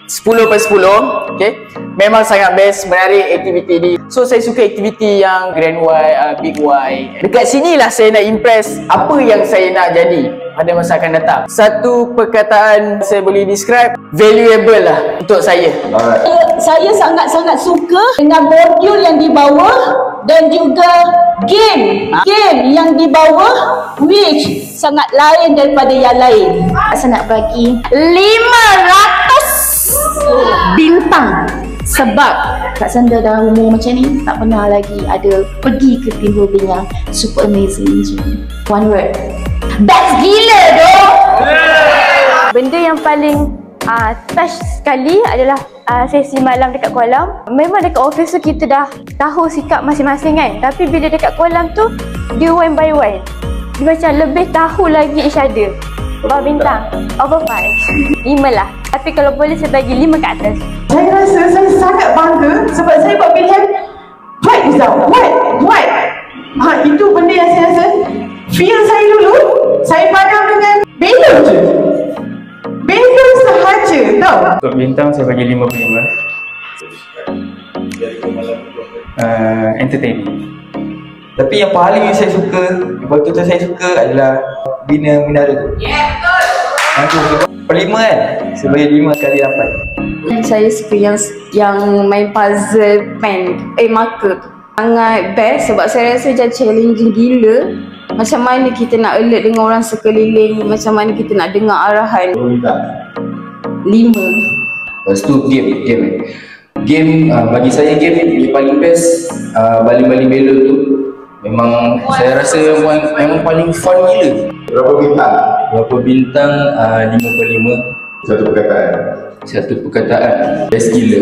10/10. Okay, memang sangat best, menarik aktiviti ni. So saya suka aktiviti yang Grand Y, Big Y. Dekat sini lah saya nak impress apa yang saya nak jadi pada masa akan datang. Satu perkataan saya boleh describe, valuable lah untuk saya. Saya sangat-sangat suka dengan modul yang dibawa dan juga game yang dibawa which sangat lain daripada yang lain. Saya nak bagi 500 bintang sebab Kak Sandra dalam umur macam ni tak pernah lagi ada pergi ke Timur Bintang. Super amazing macam ni. One word, best gila doh. Benda yang paling touch sekali adalah sesi malam dekat kolam. Memang dekat office tu kita dah tahu sikap masing-masing kan, tapi bila dekat kolam tu dia one by one, dia macam lebih tahu lagi each other. Berapa bintang? Over 5. 5 lah. Tapi kalau boleh saya bagi 5 ke atas. Saya rasa saya sangat bangga sebab saya buat pilihan white Izzah, white. Itu benda yang saya rasa feel saya dulu, saya padam dengan balloon je. Balloon sahaja, tau. Untuk bintang saya bagi 5/5. Entertaining. Tapi yang paling saya suka, betul-betul saya suka adalah bina menara tu. Ya, betul. Per-5 kan? Saya bagi 5 kali 8. Saya suka yang main puzzle pen, marker tu. Sangat best sebab saya rasa macam challenging gila. Macam mana kita nak alert dengan orang sekeliling, macam mana kita nak dengar arahan. 5. 5. Lepas tu game bagi saya game yang paling best, baling-baling belon tu memang saya rasa memang paling fun gila. Berapa bintang? 5/5. Satu perkataan. Best gila.